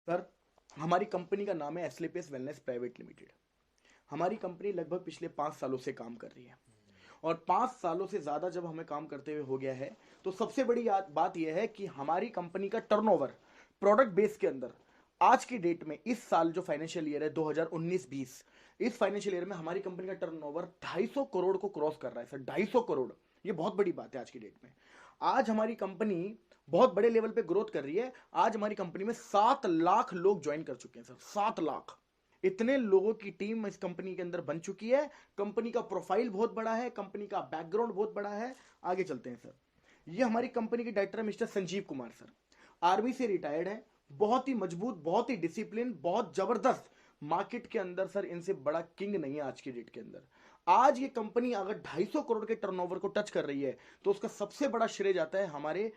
Sir, हमारी company का नाम है एस्क्लेपियस वेलनेस प्राइवेट लिमिटेड। हमारी कंपनी लगभग पिछले 5 सालों से काम कर रही है और 5 सालों से ज़्यादा जब हमें काम करते हुए हो गया है तो सबसे बड़ी बात यह है कि हमारी कंपनी का टर्नओवर प्रोडक्ट बेस के अंदर आज की डेट में इस साल जो फाइनेंशियल ईयर है 2019-20, इस फाइनेंशियल ईयर में हमारी कंपनी का टर्नओवर 250 करोड़ को क्रॉस कर रहा है सर। 250 करोड़, ये बहुत बड़ी बात है आज की डेट में। आज हमारी कंपनी बहुत बड़े लेवल पे ग्रोथ कर रही है। आज हमारी कंपनी में 7 लाख लोग ज्वाइन कर चुके हैं सर। 7 लाख, इतने लोगों की टीम इस कंपनी के अंदर बन चुकी है। कंपनी का प्रोफाइल बहुत बड़ा है, कंपनी का बैकग्राउंड बहुत बड़ा है। आगे चलते हैं सर। ये हमारी कंपनी के director mister Sanjeev Kumar sir, army से रिटायर्ड है। बहुत ही मजबूत, बहुत ही डिसिप्लिन, बहुत जबरदस्त। मार्केट के अंदर सर इनसे बड़ा किंग नहीं है आज की डेट के अंदर। आज ये कंपनी अगर 250 करोड़ के टर्नओवर को टच कर रही है तो उसका सबसे बड़ा श्रेय जाता है हमारे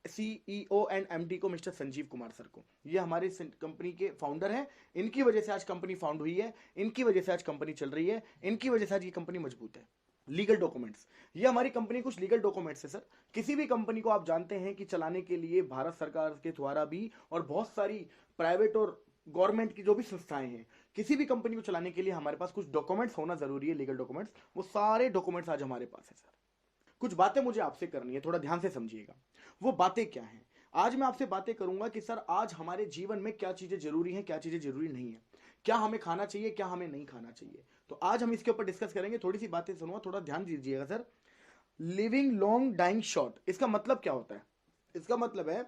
सीईओ एंड एमडी को, मिस्टर संजीव कुमार सर को। ये हमारे कंपनी के फाउंडर हैं। इनकी वजह से आज कंपनी फाउंड हुई है, इनकी वजह से आज कंपनी चल रही है, इनकी वजह से आज ये कंपनी मजबूत है। लीगल डॉक्यूमेंट्स, ये हमारी कंपनी कुछ लीगल डॉक्यूमेंट्स है सर। किसी भी कंपनी को आप जानते हैं कि चलाने के लिए भारत सरकार के द्वारा भी और बहुत सारी प्राइवेट और गवर्नमेंट की जो भी संस्थाएं हैं, किसी भी कंपनी को चलाने के लिए हमारे पास कुछ डॉक्यूमेंट्स होना जरूरी है, लीगल डॉक्यूमेंट्स। वो सारे डॉक्यूमेंट्स आज हमारे पास है सर। कुछ बातें मुझे आपसे करनी है, थोड़ा ध्यान से समझिएगा। वो बातें क्या हैं? आज मैं आपसे बातें करूंगा कि सर आज हमारे जीवन में क्या चीजें जरूरी हैं, क्या चीजें जरूरी नहीं है, क्या हमें खाना चाहिए, क्या हमें नहीं खाना चाहिए। तो आज हम इसके ऊपर डिस्कस करेंगे। थोड़ी सी बातें सुनूंगा, थोड़ा ध्यान दीजिएगा sir. Living long dying short, इसका मतलब क्या होता है? इसका मतलब है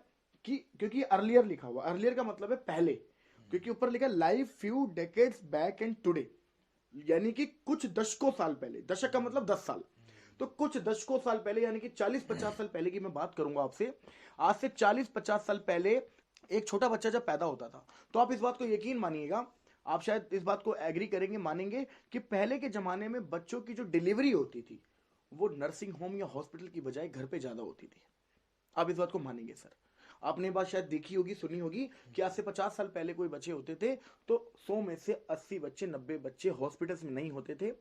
कि क्योंकि अर्लियर लिखा हुआ, अर्लियर का मतलब है पहले, क्योंकि ऊपर लिखा live few decades back and today, यानी कि कुछ दशकों साल पहले। दशक का मतलब 10 साल। तो कुछ दशकों साल पहले यानी कि 40-50 साल पहले की मैं बात करूंगा आपसे। आज से 40-50 साल पहले एक छोटा बच्चा जब पैदा होता था, तो आप इस बात को यकीन मानिएगा, आप शायद इस बात को एग्री करेंगे, मानेंगे कि पहले के जमाने में बच्चों की जो डिलीवरी होती थी वो नर्सिंग होम या हॉस्पिटल की बजाय घर पे ज्यादा होती थी। आप इस बात को मानेंगे सर? आपने बात शायद देखी होगी, सुनी होगी कि आज से 50 साल पहले कोई बच्चे होते थे तो 100 में से 80 बच्चे, 90 बच्चे हॉस्पिटल्स में नहीं होते थे,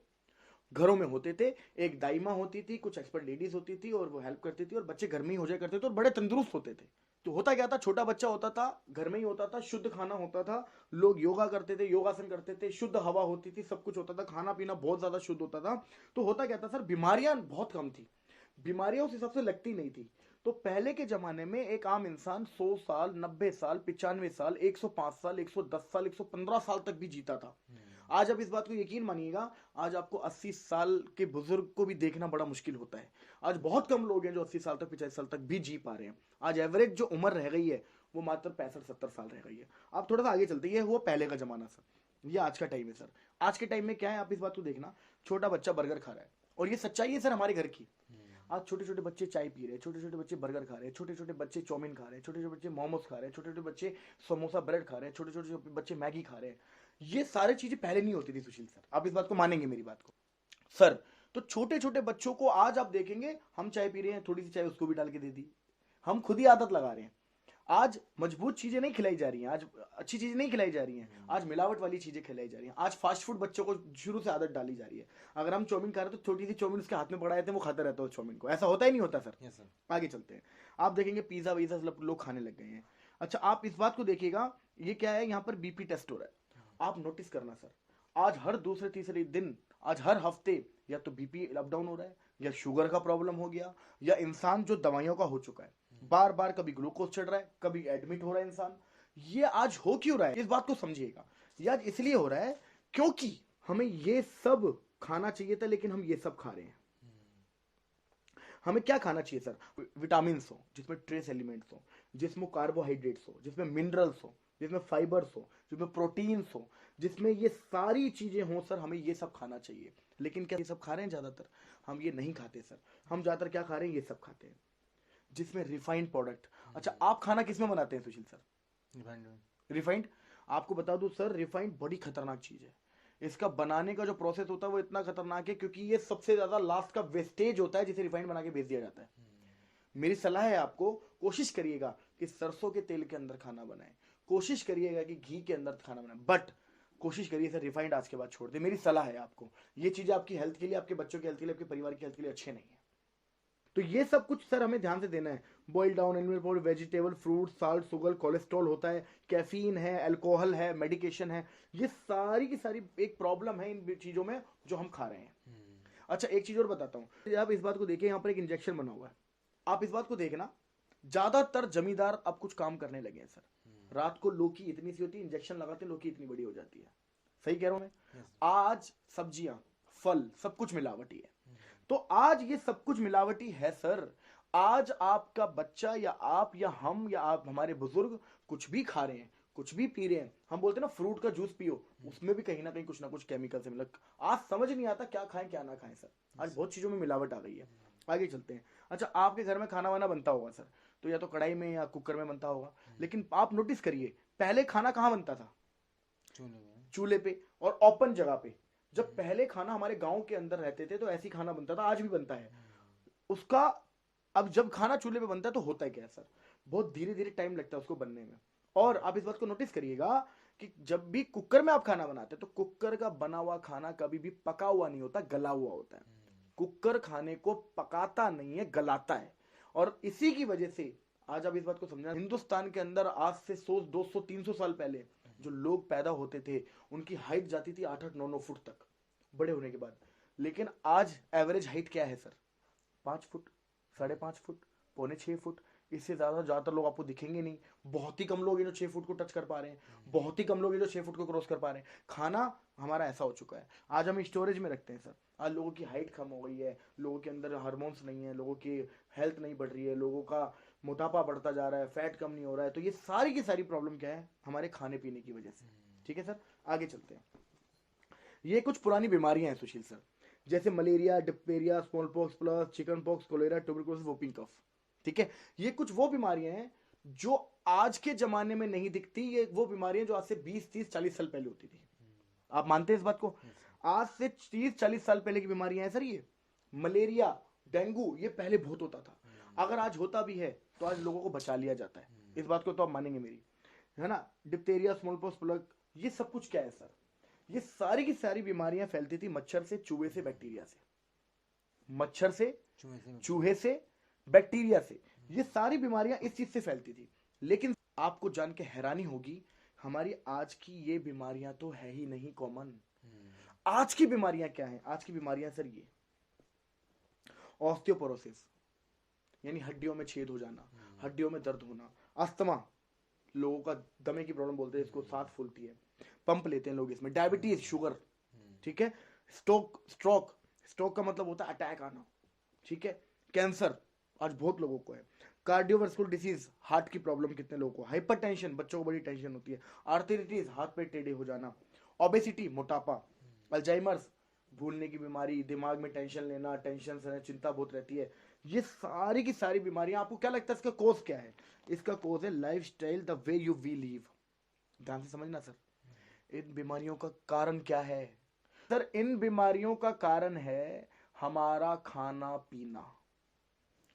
घरों में होते थे। एक दाइमा होती थी, कुछ एक्सपर्ट लेडीज होती थी और वो हेल्प करती थी और बच्चे घर में ही हो जाया करते थे और बड़े तंदुरुस्त होते थे। तो होता क्या था, छोटा बच्चा होता था, घर में ही होता था, शुद्ध खाना होता था, लोग योगा करते थे, योगासन करते थे, शुद्ध हवा होती थी, सब कुछ होता था, खाना पीना बहुत ज्यादा शुद्ध होता था। तो होता क्या था सर, बीमारियां बहुत कम थी, बीमारियां उस हिसाब से लगती नहीं थी। तो पहले के जमाने में एक आम इंसान 100 साल, 90 साल, 95 साल, 105 साल, 110 साल, 115 साल तक भी जीता था। आज आप इस बात को यकीन मानिएगा, आज आपको 80 साल के बुजुर्ग को भी देखना बड़ा मुश्किल होता है। आज बहुत कम लोग हैं जो 80 साल तक, 85 साल तक भी जी पा रहे हैं। आज एवरेज जो उम्र रह गई है वो मात्र 65-70 साल रह गई है। आप थोड़ा सा आगे चलते हैं, वो पहले का जमाना सर, ये आज का टाइम है सर। आज के टाइम में क्या है, आप इस बात को देखना, छोटा बच्चा बर्गर खा रहा है और ये सच्चाई है सर हमारे घर की। आज छोटे छोटे बच्चे चाय पी रहे हैं, छोटे छोटे बच्चे बर्गर खा रहे हैं, छोटे छोटे बच्चे चाउमीन खा रहे हैं, छोटे छोटे बच्चे मोमोज खा रहे हैं, छोटे छोटे बच्चे समोसा ब्रेड खा रहे हैं, छोटे छोटे बच्चे मैगी खा रहे हैं। ये सारी चीजें पहले नहीं होती थी सुशील सर, आप इस बात को मानेंगे मेरी बात को सर। तो छोटे छोटे बच्चों को आज आप देखेंगे, हम चाय पी रहे हैं, थोड़ी सी चाय उसको भी डाल के दे दी, हम खुद ही आदत लगा रहे हैं। आज मजबूत चीजें नहीं खिलाई जा रही हैं, आज अच्छी चीजें नहीं खिलाई जा रही हैं, आज मिलावट वाली चीजें खिलाई जा रही हैं। आज फास्ट फूड बच्चों को शुरू से आदत डाली जा रही है। अगर हम चाउमीन खा रहे हैं तो छोटी सी चाउमीन उसके हाथ में पड़ा रहता है, वो खाता रहता है उस चाउमीन को। ऐसा होता ही नहीं होता सर। Yes sir. आगे चलते हैं, आप देखेंगे पिज्जा वीजा सब लोग खाने लग गए हैं। अच्छा, आप इस बात को देखिएगा, ये क्या है, यहाँ पर बीपी टेस्ट हो रहा है। आप नोटिस करना सर, आज हर दूसरे तीसरे दिन, आज हर हफ्ते या तो बीपी अप डाउन हो रहा है, या शुगर का प्रॉब्लम हो गया, या इंसान जो दवाइयों का हो चुका है, बार बार कभी ग्लूकोज चढ़ रहा है, कभी एडमिट हो रहा है इंसान। ये आज हो क्यों रहा है, इस बात को समझिएगा। ये आज इसलिए हो रहा है क्योंकि हमें ये सब खाना चाहिए था लेकिन हम ये सब खा रहे हैं। हमें क्या खाना चाहिए सर? विटामिन हो जिसमें ट्रेस एलिमेंट्स हो, जिसमें कार्बोहाइड्रेट्स हो, जिसमें मिनरल्स हो, जिसमें फाइबर्स हो, जिसमें प्रोटीन्स हो, जिसमें ये सारी चीजें हो सर, हमें ये सब खाना चाहिए। लेकिन क्या ये सब खा रहे हैं? ज्यादातर हम ये नहीं खाते सर। हम ज्यादातर क्या खा रहे हैं? ये सब खाते हैं जिसमें रिफाइंड प्रोडक्ट। अच्छा, आप खाना किसमें बनाते हैं सुशील सर? रिफाइंड। आपको बता दूं सर, रिफाइंड बड़ी खतरनाक चीज है। इसका बनाने का जो प्रोसेस होता है वो इतना खतरनाक है क्योंकि ये सबसे ज्यादा लास्ट का वेस्टेज होता है जिसे रिफाइंड बना के बेच दिया जाता है। मेरी सलाह है आपको, कोशिश करिएगा कि सरसों के तेल के अंदर खाना बनाएं, कोशिश करिएगा कि घी के अंदर खाना बनाएं, बट कोशिश करिए सर रिफाइंड आज के बाद छोड़ दे। मेरी सलाह है आपको, ये चीजें आपकी हेल्थ के लिए, आपके बच्चों की हेल्थ के लिए, आपके परिवार की हेल्थ के लिए अच्छे नहीं है। तो ये सब कुछ सर हमें ध्यान से देना है। Boil down animal powder, vegetable, fruit, salt, sugar, cholesterol होता है, कैफीन है, अल्कोहल है, मेडिकेशन है, ये सारी की सारी एक प्रॉब्लम है इन चीजों में जो हम खा रहे हैं। अच्छा एक चीज और बताता हूँ, आप इस बात को देखिए, यहाँ पर एक इंजेक्शन बना हुआ है, आप इस बात को देखना, ज्यादातर जमींदार अब कुछ काम करने लगे हैं सर। रात को लौकी इतनी सी होती है, इंजेक्शन लगाते हैं, लौकी इतनी बड़ी हो जाती है। सही कह रहा हूं मैं? आज सब्जियां, फल, सब कुछ मिलावटी है। तो आज ये सब कुछ मिलावटी है सर। आज आपका बच्चा या आप या हम या आप हमारे बुजुर्ग कुछ भी खा रहे हैं, कुछ भी पी रहे हैं, हम बोलते हैं ना फ्रूट का जूस पियो, उसमें भी कहीं ना कहीं कुछ ना कुछ केमिकल से मिला। आज समझ नहीं आता क्या खाएं क्या ना खाएं सर। आज बहुत चीजों में मिलावट आ गई है। आगे चलते हैं। अच्छा आपके घर में खाना वाना बनता होगा सर, तो या तो कढ़ाई में या कुकर में बनता होगा, लेकिन आप नोटिस करिए पहले खाना कहाँ बनता था? चूल्हे पे और ओपन जगह पे। जब पहले खाना हमारे गांव के अंदर रहते थे तो ऐसी खाना बनता था, आज भी बनता है उसका। अब जब खाना चूल्हे पे बनता है तो होता है क्या सर, बहुत धीरे धीरे टाइम लगता है उसको बनने में। और आप इस बात को नोटिस करिएगा कि जब भी कुकर में आप खाना बनाते हैं तो कुकर का बना हुआ खाना कभी भी पका हुआ नहीं होता, गला हुआ होता है। कुकर खाने को पकाता नहीं है, गलाता है। और इसी की वजह से आज आप इस बात को समझना, हिंदुस्तान के अंदर आज से 100, 200, 300 साल पहले जो लोग पैदा होते थे उनकी हाइट जाती थी 8-8, 9-9 फुट तक बड़े होने के बाद। लेकिन आज एवरेज हाइट क्या है सर? 5 foot, 5.5 foot, 5.25 foot. इससे ज्यादातर लोग आपको दिखेंगे नहीं। बहुत ही कम लोग हैं जो 6 फुट को टच कर पा रहे हैं, बहुत ही कम लोग हैं जो 6 फुट को क्रॉस कर पा रहे हैं। खाना हमारा ऐसा हो चुका है, आज हम स्टोरेज में रखते हैं सर। आज लोगों की हाइट कम हो गई है, लोगों के अंदर हार्मोन्स नहीं है, लोगों की हेल्थ नहीं बढ़ रही है, लोगों का मोटापा बढ़ता जा रहा है, फैट कम नहीं हो रहा है। तो ये सारी की सारी प्रॉब्लम क्या है? हमारे खाने पीने की वजह से। ठीक है सर, आगे चलते हैं। ये कुछ पुरानी बीमारियां हैं सुशील सर, जैसे malaria, diphtheria, small pox plus, chicken pox, cholera, tuberculosis, whooping cough. ठीक है, ये कुछ वो बीमारियां हैं जो आज के जमाने में नहीं दिखती। ये वो बीमारियां जो आज से 20, 30, 40 साल पहले होती थी। आप मानते हैं इस बात को? आज से 30, 40 साल पहले की बीमारियां हैं सर ये। मलेरिया, डेंगू, ये पहले बहुत होता था। अगर आज होता भी है तो आज लोगों को बचा लिया जाता है। इस बात को तो आप मानेंगे मेरी, है ना? डिप्थीरिया, स्मॉल पॉक्स, प्लग, ये सब कुछ क्या है सर? ये सारी की सारी बीमारियां फैलती थी मच्छर से, चूहे से, बैक्टीरिया से। मच्छर से, चूहे से, बैक्टीरिया से, ये सारी बीमारियां इस चीज से फैलती थी। लेकिन आपको जान के हैरानी होगी, हमारी आज की ये बीमारियां तो है ही नहीं कॉमन। आज की बीमारियां क्या हैं? आज की बीमारियां सर ये ऑस्टियोपोरोसिस, यानी हड्डियों में छेद हो जाना, हड्डियों में दर्द होना, अस्थमा, लोगों का दमे की प्रॉब्लम बोलते हैं इसको, सांस फूलती है, पंप लेते हैं लोग इसमें, डायबिटीज, शुगर, ठीक है, स्ट्रोक का मतलब होता है अटैक आना, ठीक है, कैंसर आज बहुत लोगों को है, कार्डियोवास्कुलर डिसीज, हार्ट की प्रॉब्लम कितने लोगों को, हाइपरटेंशन, बच्चों को बड़ी टेंशन होती है, आर्थराइटिस, हाथ पैर टेढ़े हो जाना, ओबेसिटी, मोटापा, अल्जाइमर्स, भूलने की बीमारी, दिमाग में टेंशन लेना, टेंशन से चिंता बहुत रहती है। ये सारी की सारी बीमारियां, आपको क्या लगता है इसका कोज क्या है? इसका कोज है lifestyle, the way you we live. ध्यान से समझना सर, इन बीमारियों का कारण क्या है सर? इन बीमारियों का कारण है हमारा खाना पीना,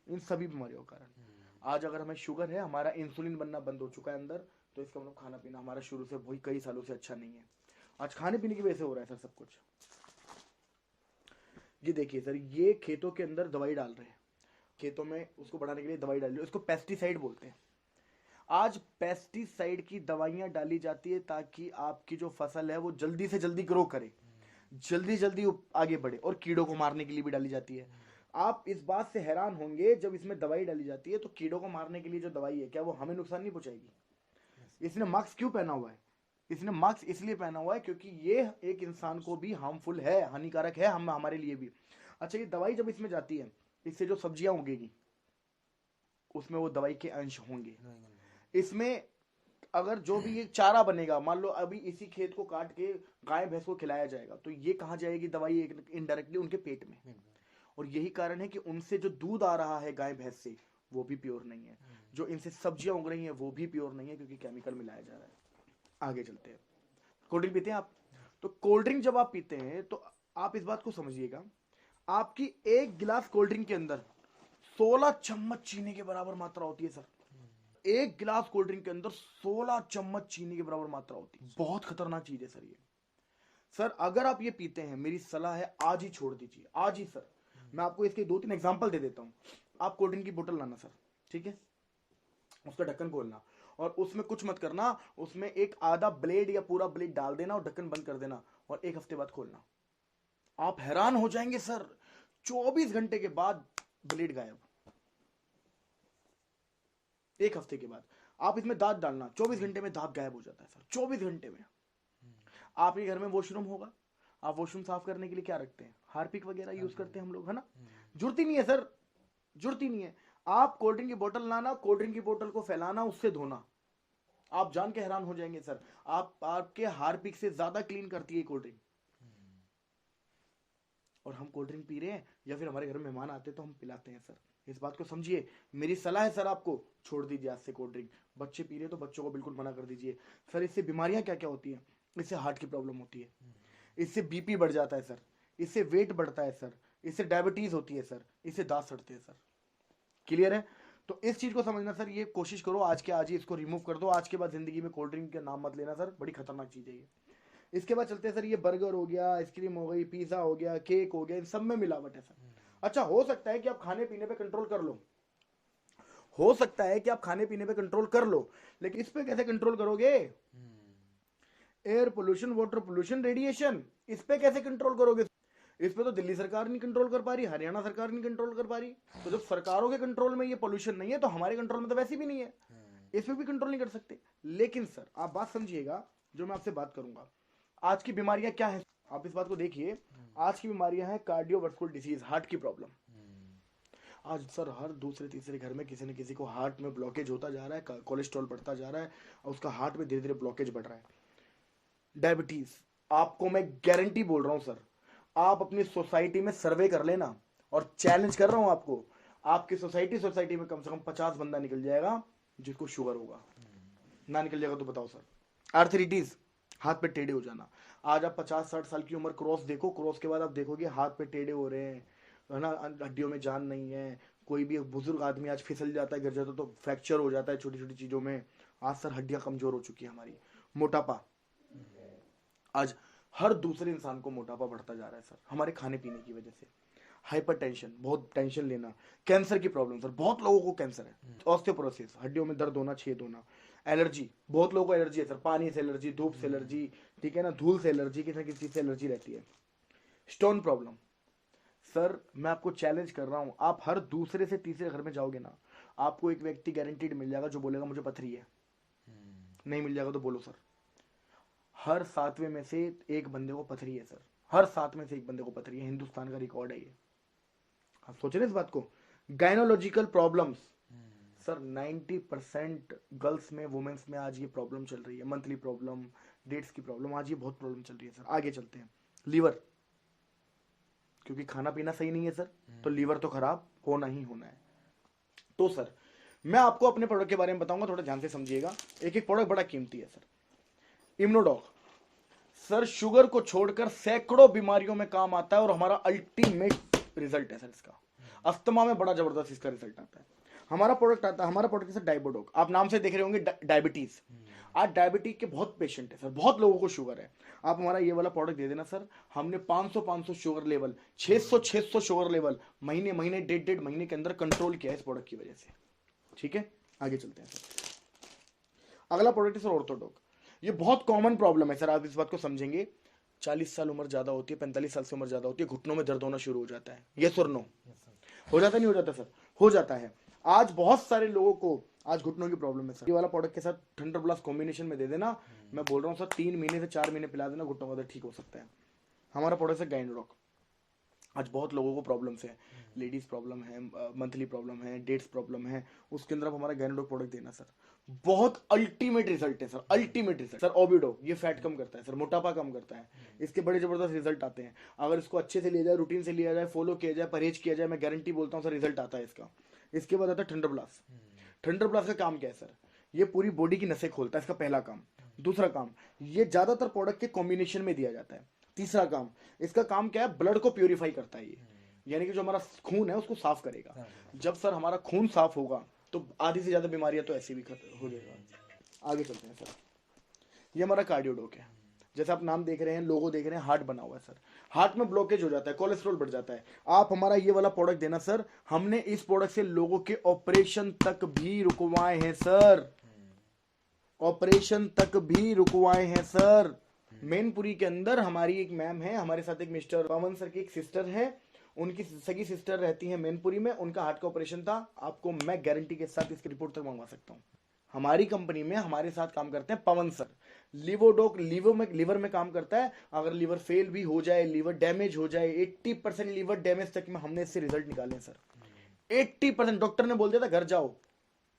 इन सभी बीमारियों का कारण। आज अगर हमें शुगर है, हमारा इंसुलिन बनना बंद हो चुका है अंदर, तो इसका मतलब खाना पीना हमारा शुरू से वही कई सालों से अच्छा नहीं है। आज खाने पीने की वजह से हो रहा है सर सब कुछ। ये देखिए सर, ये खेतों के अंदर दवाई डाल रहे हैं, खेतों में उसको बढ़ाने के लिए दवाई डाल रहे हैं, इसको पेस्टिसाइड बोलते हैं। आज पेस्टिसाइड की दवाइयां डाली जाती है ताकि आपकी जो फसल है वो जल्दी से जल्दी ग्रो करे, जल्दी जल्दी आगे बढ़े, और कीड़ों को मारने के लिए भी डाली जाती है। आप इस बात से हैरान होंगे, जब इसमें दवाई डाली जाती है तो कीड़ों को मारने के लिए जो दवाई है, क्या वो हमें नुकसान नहीं पहुंचाएगी? इसने मास्क क्यों पहना हुआ है? इसने मास्क इसलिए पहना हुआ है क्योंकि ये एक इंसान को भी हार्मफुल है, हानिकारक है, हम हमारे लिए भी। अच्छा, ये दवाई जब इसमें जाती है, इससे जो सब्जियां उगेगी उसमें वो दवाई के अंश होंगे। इसमें अगर जो भी ये चारा बनेगा, मान लो अभी इसी खेत को काट के गाय भैंस को खिलाया जाएगा, तो ये कहाँ जाएगी दवाई? इनडायरेक्टली उनके पेट में। और यही कारण है कि उनसे जो दूध आ रहा है गाय भैंस से, वो भी प्योर नहीं है। जो इनसे सब्जियां उग रही हैं वो भी प्योर नहीं है, क्योंकि केमिकल मिलाया जा रहा है। आगे चलते हैं। कोल्ड ड्रिंक पीते हैं आप? तो कोल्ड ड्रिंक जब आप पीते हैं तो आप इस बात को समझिएगा, आपकी एक गिलास कोल्ड ड्रिंक के अंदर 16 चम्मच चीनी के बराबर मात्रा होती है सर। एक गिलास कोल्ड ड्रिंक के अंदर 16 चम्मच चीनी के बराबर मात्रा होती है। बहुत खतरनाक चीज है सर ये। सर अगर आप ये पीते हैं, मेरी सलाह है आज ही छोड़ दीजिए, आज ही सर। मैं आपको इसके 2-3 एग्जांपल दे देता हूं। आप कोल्ड ड्रिंक की बोतल लाना सर, ठीक है, उसका ढक्कन खोलना और उसमें कुछ मत करना, उसमें एक आधा ब्लेड या पूरा ब्लेड डाल देना और ढक्कन बंद कर देना और 1 हफ्ते बाद खोलना। आप हैरान हो जाएंगे सर, 24 घंटे के बाद ब्लेड गायब। 1 हफ्ते के बाद आप इसमें दांत डालना, 24 घंटे में दांत गायब हो जाता है सर, 24 घंटे में। आपके घर में वॉशरूम होगा, आप वॉशरूम साफ करने के लिए क्या रखते हैं, हार्पिक वगैरह यूज करते हैं हम लोग, है ना, जरूरत ही नहीं है सर, जरूरत ही नहीं है। आप कोल्ड ड्रिंक की बोतल लाना, कोल्ड ड्रिंक की बोतल को फैलाना, उससे धोना, आप जान के हैरान हो जाएंगे सर, आपके हार्पिक से ज्यादा क्लीन करती है कोल्ड ड्रिंक। और हम कोल्ड ड्रिंक पी रहे हैं या फिर हमारे घर में मेहमान आते हैं तो हम पिलाते हैं सर, इस बात को समझिए। मेरी सलाह है सर आपको, छोड़ दीजिए आज से कोल्ड ड्रिंक। बच्चे पी रहे हैं तो बच्चों को बिल्कुल मना कर दीजिए सर। इससे बीमारियां क्या क्या होती हैं, इससे हार्ट की प्रॉब्लम होती है, इससे बीपी बढ़ जाता है सर, इससे वेट बढ़ता है सर, इससे डायबिटीज होती है सर, इससे दांत सड़ते हैं सर। क्लियर है? तो इस चीज को समझना सर, ये कोशिश करो आज के आज ही इसको रिमूव कर दो। आज के बाद जिंदगी में कोल्ड ड्रिंक का नाम मत लेना सर, बड़ी खतरनाक चीज है ये। इसके बाद चलते हैं सर, ये बर्गर हो गया, आइसक्रीम हो गई, पिज्जा हो गया, केक हो गया, इन सब में मिलावट है सर। अच्छा, हो सकता है कि आप खाने पीने पे कंट्रोल कर लो, हो सकता है कि आप खाने पीने पे कंट्रोल कर लो, लेकिन इस पे कैसे कंट्रोल करोगे? Air pollution, water pollution, radiation, इस पे कैसे कंट्रोल करोगे? इस पे तो दिल्ली सरकार नहीं कंट्रोल कर पा रही, हरियाणा सरकार नहीं कंट्रोल कर पा रही। तो जब सरकारों के कंट्रोल में ये पोल्यूशन नहीं है तो हमारे कंट्रोल में तो वैसे भी नहीं है, इस पे भी कंट्रोल नहीं कर सकते। लेकिन सर आप बात समझिएगा, जो मैं आपसे बात करूंगा, आज की बीमारियां क्या है, आप इस बात को देखिए। आज की बीमारियां हैं कार्डियोवास्कुलर डिजीज, हार्ट की प्रॉब्लम। आज सर हर दूसरे तीसरे घर में किसी न किसी को हार्ट में ब्लॉकेज होता जा रहा है, कोलेस्ट्रॉल बढ़ता जा रहा है और उसका हार्ट में धीरे धीरे ब्लॉकेज बढ़ रहा है। डायबिटीज, आपको मैं गारंटी बोल रहा हूं सर, आप अपनी सोसाइटी में सर्वे कर लेना और चैलेंज कर रहा हूं आपको, आपकी सोसाइटी में कम से कम 50 बंदा निकल जाएगा जिसको शुगर होगा। ना निकल जाएगा तो बताओ सर। आर्थराइटिस, हाथ पे टेढ़े हो जाना, आज आप 50-60 साल की उम्र क्रॉस देखो, क्रॉस के बाद आप देखोगे हाथ पे टेढ़े हो रहे हैं, है ना, हड्डियों में जान नहीं है। कोई भी बुजुर्ग आदमी आज फिसल जाता है, गिर जाता है तो फ्रैक्चर हो जाता है छोटी छोटी चीजों में। आज सर हड्डियां कमजोर हो चुकी है हमारी। मोटापा, आज हर दूसरे इंसान को मोटापा बढ़ता जा रहा है सर, हमारे खाने पीने की वजह से। हाइपरटेंशन, बहुत टेंशन लेना। कैंसर की प्रॉब्लम सर, बहुत लोगों को कैंसर है। ऑस्टियोपोरोसिस, हड्डियों में दर्द होना, छेद होना। एलर्जी, बहुत लोगों को एलर्जी है सर, पानी से एलर्जी, धूप से एलर्जी, ठीक है ना, धूल से एलर्जी, किसी न किसी चीज से एलर्जी रहती है। स्टोन प्रॉब्लम, सर मैं आपको चैलेंज कर रहा हूं, आप हर दूसरे से तीसरे घर में जाओगे ना, आपको एक व्यक्ति गारंटीड मिल जाएगा जो बोलेगा मुझे पथरी है। नहीं मिल जाएगा तो बोलो सर। हर 7वें में से एक बंदे को पथरी है सर, हर 7 में से एक बंदे को पथरी है, हिंदुस्तान का रिकॉर्ड है ये। आप सोच रहे हैं इस बात को? गायनोलॉजिकल प्रॉब्लम्स, सर 90% गर्ल्स में, वुमेन्स में आज ये प्रॉब्लम चल रही है। मंथली प्रॉब्लम, डेट्स की प्रॉब्लम, आज ये बहुत प्रॉब्लम चल रही है सर। आगे चलते हैं, लीवर, क्योंकि खाना पीना सही नहीं है सर, तो लीवर तो खराब होना ही होना है। तो सर मैं आपको अपने प्रोडक्ट के बारे में बताऊंगा, थोड़ा ध्यान से समझिएगा। एक एक प्रोडक्ट बड़ा कीमती है सर। इम्यूनोडॉग, सर शुगर को छोड़कर सैकड़ों बीमारियों में काम आता है और हमारा अल्टीमेट रिजल्ट है सर इसका। अस्थमा में बड़ा जबरदस्त इसका रिजल्ट आता है। हमारा प्रोडक्ट आता है, हमारा प्रोडक्ट है सर डाइबोडोक, आप नाम से देख रहे होंगे डायबिटीज। आज डायबिटीज के बहुत पेशेंट है सर, बहुत लोगों को शुगर है। आप हमारा ये वाला प्रोडक्ट दे देना सर, हमने 500 शुगर लेवल, 600 शुगर लेवल महीने 1.5 महीने के अंदर कंट्रोल किया है इस प्रोडक्ट की वजह से। ठीक है, आगे चलते हैं सर। अगला प्रोडक्ट है सर ऑर्थोडॉक। ये बहुत कॉमन प्रॉब्लम है सर, आप इस बात को समझेंगे। 40 साल उम्र ज्यादा होती है, 45 साल से उम्र ज्यादा होती है, घुटनों में दर्द होना शुरू हो जाता है। यस और नो? हो जाता नहीं हो जाता सर? हो जाता है। आज बहुत सारे लोगों को आज घुटनों की प्रॉब्लम है सर। ये वाला प्रोडक्ट के साथ थंडर प्लस कॉम्बिनेशन में दे देना, मैं बोल रहा हूँ सर 3 महीने से 4 महीने पिला देना, घुटनों का दर्द ठीक हो सकता है। हमारा प्रोडक्ट है गाइनोडॉक। आज बहुत लोगों को प्रॉब्लम्स है, लेडीज प्रॉब्लम है, मंथली प्रॉब्लम है, डेट्स प्रॉब्लम है, उसके अंदर आप हमारा गाइनोडॉक प्रोडक्ट देना सर, बहुत अल्टीमेट रिजल्ट है सर, अल्टीमेट रिजल्ट। सर ओबिडो, ये फैट कम करता है सर, मोटापा कम करता है, इसके बड़े जबरदस्त रिजल्ट आते हैं। अगर इसको अच्छे से लिया जाए, रूटीन से लिया जाए, फॉलो किया जाए, परहेज किया जाए, मैं गारंटी बोलता हूँ सर रिजल्ट आता है इसका। इसके बाद आता है थंडर ब्लास्ट। थंडर ब्लास्ट का काम क्या है सर? ये पूरी बॉडी की नसें खोलता है, इसका पहला काम। दूसरा काम, ये ज्यादातर प्रोडक्ट के कॉम्बिनेशन में दिया जाता है। तीसरा काम, इसका काम क्या है? ब्लड को प्यूरिफाई करता है ये, यानी कि जो हमारा खून है उसको साफ करेगा। जब सर हमारा खून साफ होगा तो आधी से ज्यादा बीमारियां तो ऐसे भी खत्म हो जाएगा। आगे चलते हैं सर, ये हमारा कार्डियोडोक है। जैसे आप नाम देख रहे हैं, लोगो देख रहे हैं, हार्ट बना हुआ है सर। हार्ट में ब्लॉकेज हो जाता है, कोलेस्ट्रॉल बढ़ जाता है। आप हमारा ये वाला प्रोडक्ट देना सर, हमने इस प्रोडक्ट से लोगों के ऑपरेशन तक भी रुकवाए हैं सर, ऑपरेशन तक भी रुकवाए हैं सर। मैनपुरी के अंदर हमारी एक मैम है, हमारे साथ एक मिस्टर पवन सर की एक सिस्टर है, उनकी सगी सिस्टर रहती है मैनपुरी में, उनका हार्ट का ऑपरेशन था। आपको मैं गारंटी के साथ इसकी रिपोर्ट तक मंगवा सकता हूँ। हमारी कंपनी में हमारे साथ काम करते हैं पवन सर। लिवोडोक लीवर में काम करता है। अगर लीवर फेल भी हो जाए, लीवर डैमेज हो जाए, 80% लीवर डैमेज तक में हमने इससे रिजल्ट निकाले सर। 80% डॉक्टर ने बोल दिया था घर जाओ।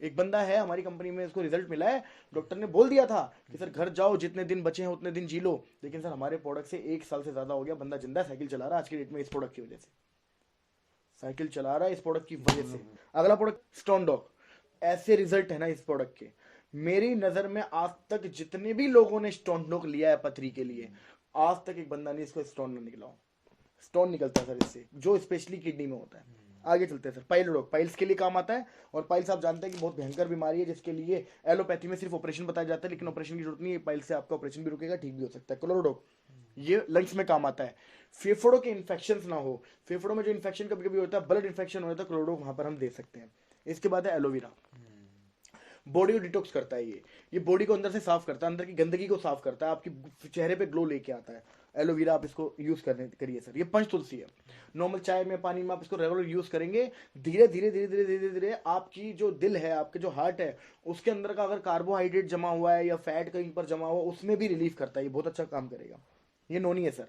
एक बंदा है हमारी कंपनी में, इसको रिजल्ट मिला है, डॉक्टर ने बोल दिया था कि सर घर जाओ, जितने दिन बचे हैं उतने दिन जी लो। लेकिन सर हमारे प्रोडक्ट से 1 साल से ज्यादा हो गया, बंदा जिंदा साइकिल चला रहा है आज की डेट में, इस प्रोडक्ट की वजह से साइकिल चला रहा है, इस प्रोडक्ट की वजह से। अगला प्रोडक्ट स्टोन डॉग। ऐसे रिजल्ट है ना इस प्रोडक्ट के, मेरी नजर में आज तक जितने भी लोगों ने स्टोन डॉग लिया है पथरी के लिए, आज तक एक बंदा नहीं इसको स्टोन न निकला हो। स्टोन निकलता है सर इससे, जो स्पेशली किडनी में होता है। आगे चलते हैं सर, पाइलोडॉग पाइल्स के लिए काम आता है। और पाइल्स आप जानते हैं कि बहुत भयंकर बीमारी है, जिसके लिए एलोपैथी में सिर्फ ऑपरेशन बताया जाता है, लेकिन ऑपरेशन की जरूरत नहीं है। पाइल्स से आपका ऑपरेशन भी रुकेगा, ठीक भी हो सकता है। क्लोरोडॉग, ये लंग्स में काम आता है, फेफड़ों के इन्फेक्शन ना हो, फेफड़ों में जो इन्फेक्शन कभी कभी होता है, ब्लड इन्फेक्शन होता है, क्लोरोडॉग वहां पर हम दे सकते हैं। इसके बाद है एलोवेरा, बॉडी को डिटॉक्स करता है। ये बॉडी को अंदर से साफ करता है, अंदर की गंदगी को साफ करता है, आपकी चेहरे पे ग्लो लेके आता है। एलोवेरा आप इसको यूज करिए सर। ये पंच तुलसी है, नॉर्मल चाय में पानी में आप इसको रेगुलर यूज करेंगे, धीरे धीरे धीरे धीरे धीरे धीरे आपकी जो दिल है, आपके जो हार्ट है, उसके अंदर का अगर कार्बोहाइड्रेट जमा हुआ है या फैट कहीं पर जमा हुआ, उसमें भी रिलीफ करता है। ये बहुत अच्छा काम करेगा। ये नोनी है सर,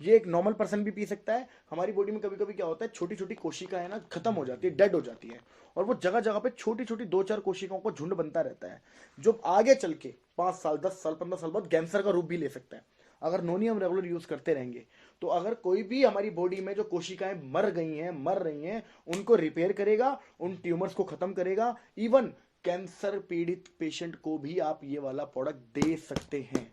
ये एक नॉर्मल पर्सन भी पी सकता है। हमारी बॉडी में कभी कभी क्या होता है, छोटी छोटी कोशिकाएं है ना खत्म हो जाती है, डेड हो जाती है, और वो जगह जगह पे छोटी छोटी 2-4 कोशिकाओं को झुंड बनता रहता है, जो आगे चल के 5 साल 10 साल 15 साल बाद कैंसर का रूप भी ले सकता है। अगर नोनी हम रेगुलर यूज करते रहेंगे तो अगर कोई भी हमारी बॉडी में जो कोशिकाएं मर रही हैं उनको रिपेयर करेगा, उन ट्यूमर्स को खत्म करेगा। इवन कैंसर पीड़ित पेशेंट को भी आप ये वाला प्रोडक्ट दे सकते हैं।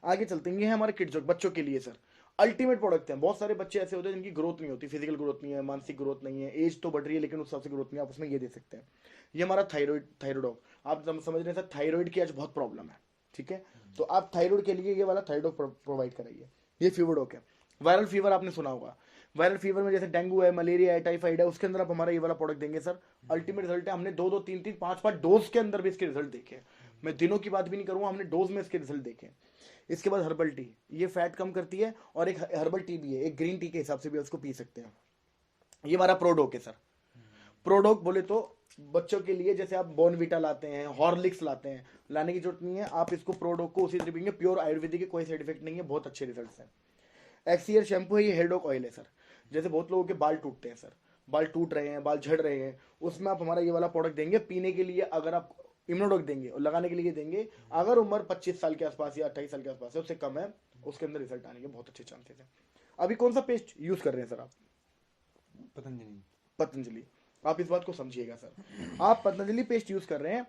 आगे चलते हैं, ये है हमारे किड्स बच्चों के लिए सर अल्टीमेट प्रोडक्ट है। बहुत सारे बच्चे ऐसे होते हैं जिनकी ग्रोथ नहीं होती, फिजिकल ग्रोथ नहीं है, मानसिक ग्रोथ नहीं है, एज तो बढ़ रही है लेकिन उस हिसाब से ग्रोथ नहीं है, आप उसमें ये दे सकते हैं। ये हमारा थायराइड, आप समझ रहे हैं सर, थायराइड की आज बहुत प्रॉब्लम है, ठीक है, तो आप थायराइड के लिए ये वाला थायराइड प्रोवाइड कराइए। ये फीवरडॉक है। वायरल फीवर आपने सुना होगा, वायरल फीवर में जैसे डेंगू है, मलेरिया है, टाइफाइड है, उसके अंदर आप हमारा ये वाला प्रोडक्ट देंगे सर, अल्टीमेट रिजल्ट है। हमने 2-2 3-3 5-5 डोज के अंदर भी इसके रिजल्ट देखे। मैं दिनों की बात भी नहीं करूंगा, हमने डोज में इसके रिजल्ट देखे। इसके बाद हर्बल टी, ये फैट कम करती है, और एक हर्बल टी भी है, एक ग्रीन टी के हिसाब से भी उसको पी सकते हैं। ये हमारा प्रोडोक है सर। प्रोडोक बोले तो बच्चों के लिए जैसे आप बॉर्नविटा लाते हैं, हॉर्लिक्स लाते हैं, लाने की जरूरत नहीं है, आप इसको प्रोडोक को उसी तरह पीएंगे, प्योर आयुर्वेदिक के, कोई साइड इफेक्ट नहीं है, बहुत अच्छे रिजल्ट्स हैं। एक्सियर शैम्पू है, ये हेयर डॉक ऑयल है सर। जैसे बहुत लोगों के बाल टूटते हैं सर, बाल टूट रहे हैं, बाल झड़ रहे हैं, उसमें आप हमारा ये वाला प्रोडक्ट देंगे पीने के लिए। अगर आप इम्यूनोडॉक देंगे और लगाने के लिए देंगे, अगर उम्र 25 साल के आसपास या 28 साल के आसपास है, उससे कम है, उसके अंदर रिजल्ट आने के बहुत अच्छे चांसेस हैं। अभी कौन सा पेस्ट यूज कर रहे हैं सर आप? पतंजलि। आप इस बात को समझिएगा सर, आप पतंजलि पेस्ट यूज कर रहे हैं।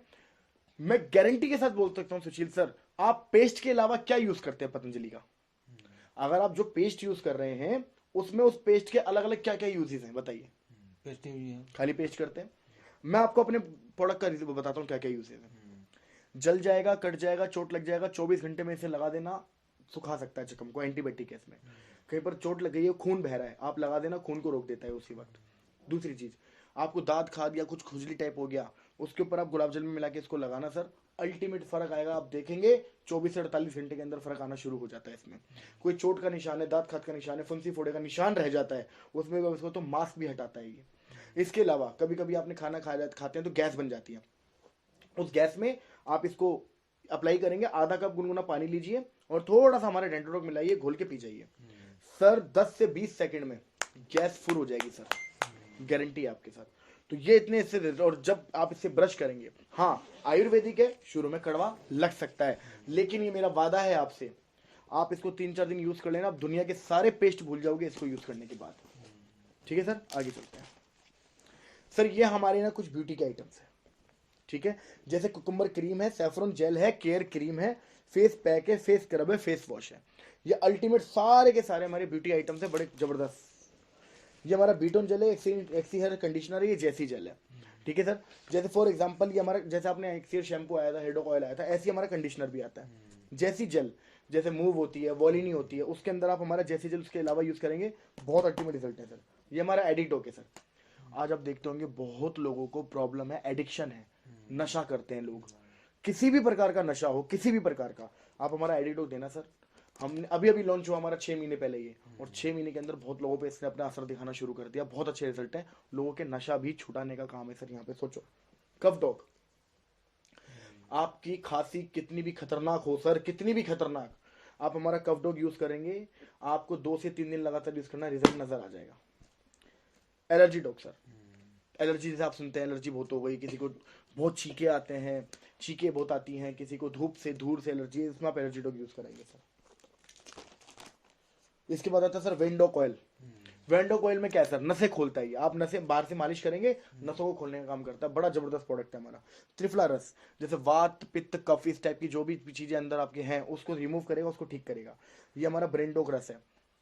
मैं गारंटी के साथ बोल सकता हूं सुशील सर, आप पेस्ट के अलावा क्या यूज करते हैं पतंजलि का? अगर आप जो पेस्ट यूज कर रहे हैं उसमें उस पेस्ट के अलग अलग क्या क्या यूजेस हैं बताइए? पेस्ट ही है, खाली पेस्ट करते हैं। मैं आपको अपने प्रोडक्ट का रिव्यू बताता हूँ क्या क्या यूजेस है। जल जाएगा, कट जाएगा, चोट लग जाएगा, 24 घंटे में इसे लगा देना, सुखा सकता है जख्म को, एंटीबायोटिक है इसमें। कहीं पर चोट लग गई है, खून बह रहा है, आप लगा देना, खून को रोक देता है उसी वक्त। दूसरी चीज, आपको दांत खाद या कुछ खुजली टाइप हो गया, उसके ऊपर आप गुलाब जल में मिला के इसको लगाना सर, अल्टीमेट फर्क आएगा। आप देखेंगे 24 से 48 घंटे के अंदर फर्क आना शुरू हो जाता है इसमें। कोई चोट का निशान है, दांत खाद का निशान है, फुंसी फोड़े का निशान रह जाता है, उसमें उसको तो मास्क भी हटाता है ये। इसके अलावा कभी कभी आपने खाना खाते हैं तो गैस बन जाती है, उस गैस में आप इसको अप्लाई करेंगे, आधा कप गुनगुना पानी लीजिए और थोड़ा सा हमारे डेंटोडॉक मिलाइए, घोल के पी जाइए सर, 10 से 20 सेकंड में गैस फुल हो जाएगी सर, गारंटी है आपके साथ। तो ये इतने इससे, और जब आप इससे ब्रश करेंगे, हाँ आयुर्वेदिक है, शुरू में कड़वा लग सकता है, लेकिन ये मेरा वादा है आपसे, आप इसको 3-4 दिन यूज कर लेना, आप दुनिया के सारे पेस्ट भूल जाओगे इसको यूज करने के बाद। ठीक है सर, आगे चलते हैं सर। ये हमारे ना कुछ ब्यूटी के आइटम्स है, ठीक है, जैसे कुकुम्बर क्रीम है, सैफरन जेल है, केयर क्रीम है, फेस पैक है, फेस स्क्रब है, फेस वॉश है। ये अल्टीमेट सारे के सारे हमारे ब्यूटी आइटम्स है, बड़े जबरदस्त। ये हमारा बीटोन जेल है, एक्सी हेयर कंडीशनर है, ये जैसी जेल है, ठीक है सर। जैसे फॉर एग्जांपल ये हमारा, जैसे आपने एक्सियर शैम्पू आया था, हेयर डॉक ऑयल आया था, ऐसे हमारा कंडीशनर भी आता है। जैसी जेल जैसे मूव होती है, वॉलिनी होती है, उसके अंदर आप हमारा जैसे जेल उसके अलावा यूज करेंगे, बहुत अल्टीमेट रिजल्ट है सर। ये हमारा एडिक्ट है सर। आज आप देखते होंगे बहुत लोगों को प्रॉब्लम है, एडिक्शन है, नशा करते हैं लोग, किसी भी प्रकार का नशा हो, किसी भी प्रकार का, आप हमारा एडिक्ट देना सर। हमने अभी अभी लॉन्च हुआ हमारा 6 महीने पहले ये, और 6 महीने के अंदर बहुत लोगों पे इसने अपना असर दिखाना शुरू कर दिया, बहुत अच्छे रिजल्ट है, लोगों के नशा भी छुटाने का काम है सर यहाँ पे। सोचो कफ डॉग, आपकी खांसी कितनी भी खतरनाक हो सर, कितनी भी खतरनाक, आप हमारा कफ डॉग यूज करेंगे, आपको 2 से 3 दिन लगातार यूज करना, रिजल्ट नजर आ जाएगा। एलर्जी डॉग सर, एलर्जी जैसे आप सुनते हैं एलर्जी बहुत हो गई, किसी को बहुत छींके आते हैं, छींके बहुत आती हैं, किसी को धूप से धूल से एलर्जी है, इसमें आप एलर्जी डॉग यूज करेंगे सर। इसके बाद आता है sir vendor coil. Vendor coil में क्या है सर, नसें खोलता है, आप नसें बाहर से मालिश करेंगे, नसों को खोलने का काम करता है, बड़ा जबरदस्त प्रोडक्ट है हमारा। त्रिफला रस, जैसे वात पित्त कफ इस टाइप की जो भी चीजें अंदर आपके हैं उसको रिमूव करेगा, उसको ठीक करेगा। ये हमारा ब्रेन डॉग रस है,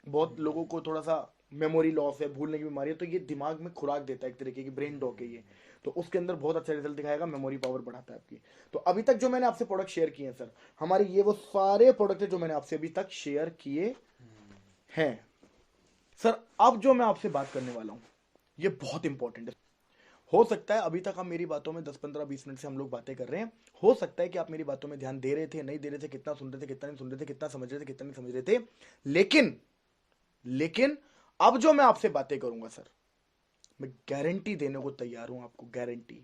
बहुत लोगों को थोड़ा सा मेमोरी लॉस है, भूलने की बीमारी है, तो ये दिमाग में खुराक देता है, एक तरीके की ब्रेन डॉग है ये, तो उसके अंदर बहुत अच्छा रिजल्ट दिखाएगा, मेमोरी पावर बढ़ाता है आपकी। तो अभी तक जो मैंने आपसे प्रोडक्ट शेयर किए हैं सर, हमारे ये वो सारे प्रोडक्ट है जो मैंने आपसे अभी तक शेयर किए हैं सर। अब जो मैं आपसे बात करने वाला हूं ये बहुत इंपॉर्टेंट है। हो सकता है अभी तक आप मेरी बातों में 10-15-20 मिनट से हम लोग बातें कर रहे हैं, हो सकता है कि आप मेरी बातों में ध्यान दे रहे थे, नहीं दे रहे थे, कितना सुन रहे थे, कितना नहीं सुन रहे थे, कितना समझ रहे थे, कितना नहीं समझ रहे थे, लेकिन अब जो मैं आपसे बातें करूंगा सर, मैं गारंटी देने को तैयार हूं आपको, गारंटी।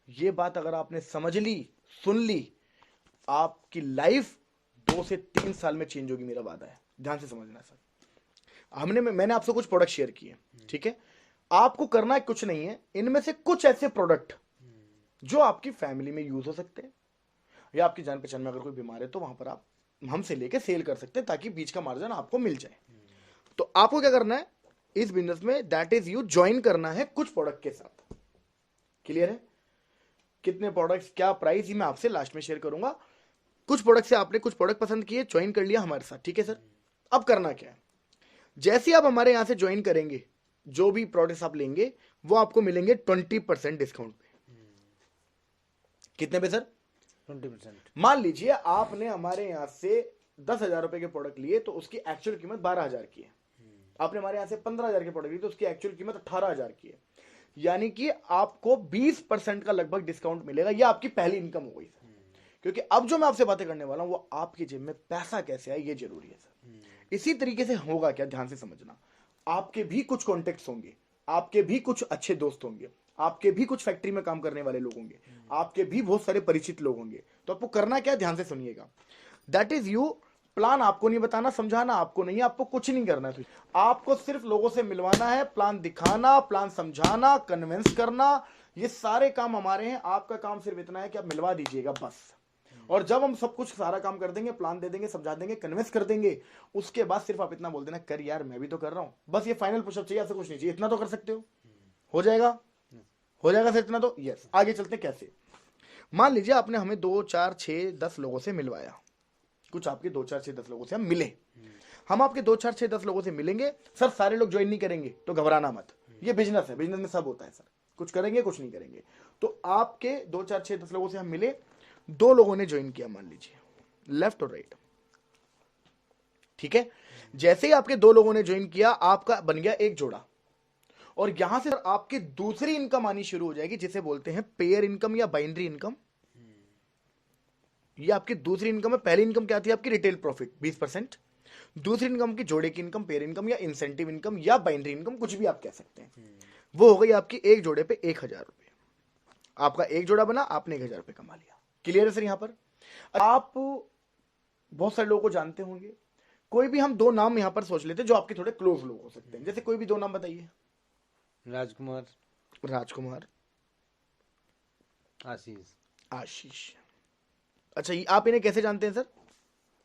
ये बात अगर आपने समझ ली, सुन ली, आपकी लाइफ 2 से 3 साल में चेंज होगी, मेरा वादा है, ध्यान से समझना सर। मैंने आपसे कुछ प्रोडक्ट शेयर किए, ठीक है, आपको करना कुछ नहीं है, इनमें से कुछ ऐसे प्रोडक्ट जो आपकी फैमिली में यूज हो सकते हैं, या आपकी जान पहचान में अगर कोई बीमार है तो वहां पर आप हमसे लेके सेल कर सकते हैं, ताकि बीच का मार्जिन आपको मिल जाए। तो आपको क्या करना है इस बिजनेस में, दैट इज यू ज्वाइन करना है कुछ प्रोडक्ट के साथ। क्लियर है? कितने प्रोडक्ट्स, क्या प्राइस, ही मैं आपसे लास्ट में शेयर करूंगा। कुछ प्रोडक्ट से आपने कुछ प्रोडक्ट पसंद किए, ज्वाइन कर लिया हमारे साथ, ठीक है सर। अब करना क्या है, जैसे आप हमारे यहां से ज्वाइन करेंगे, जो भी प्रोडक्ट्स आप लेंगे वो आपको मिलेंगे 20% डिस्काउंट पे। कितने पे सर? 20%। मान लीजिए आपने हमारे यहां से 10,000 रुपए के प्रोडक्ट लिए तो उसकी एक्चुअल कीमत 12,000 की है। आपने हमारे यहां से 15,000 के प्रोडक्ट लिए तो उसकी एक्चुअल कीमत 18,000 की है। यानी कि आपको 20% का लगभग डिस्काउंट मिलेगा। यह आपकी पहली इनकम हो गई सर। क्योंकि अब जो मैं आपसे बातें करने वाला हूं वो आपकी जेब में पैसा कैसे आए ये जरूरी है सर। इसी तरीके से होगा क्या, ध्यान से समझना, आपके भी कुछ कॉन्टेक्ट्स होंगे, आपके भी कुछ अच्छे दोस्त होंगे, आपके भी कुछ फैक्ट्री में काम करने वाले लोग होंगे, आपके भी बहुत सारे परिचित लोग होंगे। तो आपको करना क्या है, ध्यान से सुनिएगा। दैट इज यू, प्लान आपको नहीं बताना, समझाना आपको नहीं है, आपको कुछ नहीं करना है, आपको सिर्फ लोगों से मिलवाना है, प्लान दिखाना, प्लान समझाना, कन्विंस करना, ये सारे काम हमारे हैं। आपका काम सिर्फ इतना है कि आप मिलवा दीजिएगा बस। और जब हम सब कुछ सारा काम कर देंगे, प्लान दे देंगे, समझा देंगे, कन्विंस कर देंगे, उसके बाद सिर्फ आप इतना बोल देना, कर यार मैं भी तो कर रहा हूं, बस ये फाइनल पुशअप चाहिए, ऐसा कुछ नहीं चाहिए, इतना तो कर सकते हो जाएगा, हो जाएगा सर इतना तो। यस, आगे चलते हैं कैसे। मान लीजिए आपने हमें 2, 4, 6, 10 लोगों से मिलवाया, कुछ आपके 2, 4, 6, 10 लोगों से हम मिले, हम आपके 2, 4, 6, 10 लोगों से मिलेंगे सर। सारे लोग ज्वाइन नहीं करेंगे तो घबराना मत, ये बिजनेस है, बिजनेस में सब होता है सर, कुछ करेंगे कुछ नहीं करेंगे। तो आपके 2, 4, 6, 10 लोगों से हम मिले, 2 लोगों ने ज्वाइन किया मान लीजिए, लेफ्ट और राइट, ठीक है। जैसे ही आपके 2 लोगों ने ज्वाइन किया, आपका बन गया एक जोड़ा, और यहां से आपकी दूसरी इनकम आनी शुरू हो जाएगी, जिसे बोलते हैं पेयर इनकम या बाइनरी इनकम। ये आपकी दूसरी इनकम है। पहली इनकम क्या थी आपकी, रिटेल प्रॉफिट 20%, दूसरी इनकम की जोड़े की इनकम, पेयर इनकम या इंसेंटिव इनकम या बाइनरी इनकम, कुछ भी आप कह सकते हैं। वो हो गई आपकी एक जोड़े पे 1,000 रुपए। आपका एक जोड़ा बना, आपने 1,000 रुपए कमा लिया। क्लियर है सर? यहां पर आप बहुत सारे लोगों को जानते होंगे, कोई भी हम 2 नाम यहां पर सोच लेते हैं जो आपके थोड़े क्लोज लोग हो सकते हैं। जैसे कोई भी 2 नाम बताइए। राजकुमार, राजकुमार, आशीष। आशीष। अच्छा, आप इन्हें कैसे जानते हैं सर?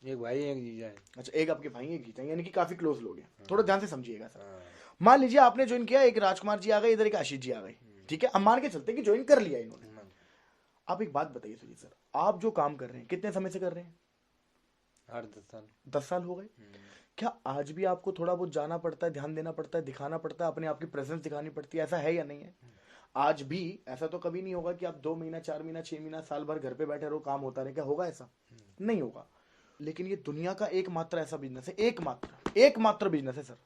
एक भाई एक जीजा है। अच्छा, एक आपके भाई एक जीजा, यानी कि काफी क्लोज लोग हैं। थोड़ा ध्यान से समझिएगा सर। मान लीजिए आपने ज्वाइन किया, एक राजकुमार जी आ गए, इधर एक आशीष जी आ गए, ठीक है। अब मान के चलते हैं कि ज्वाइन कर लिया इन्होंने। आप एक बात बताइए सुनिए सर, आप जो काम कर रहे हैं कितने समय से कर रहे हैं? 8-10 साल। 10 साल हो गए। क्या आज भी आपको थोड़ा बहुत जाना पड़ता है, ध्यान देना पड़ता है, दिखाना पड़ता है, अपने आप की प्रेजेंस दिखानी पड़ती है, ऐसा है या नहीं है? आज भी ऐसा तो कभी नहीं होगा कि आप 2 महीना, 4 महीना, 6 महीना, साल भर घर पे बैठे रहो, काम होता रहे, क्या होगा ऐसा? नहीं होगा। लेकिन ये दुनिया का एकमात्र ऐसा बिजनेस है, एकमात्र बिजनेस है सर।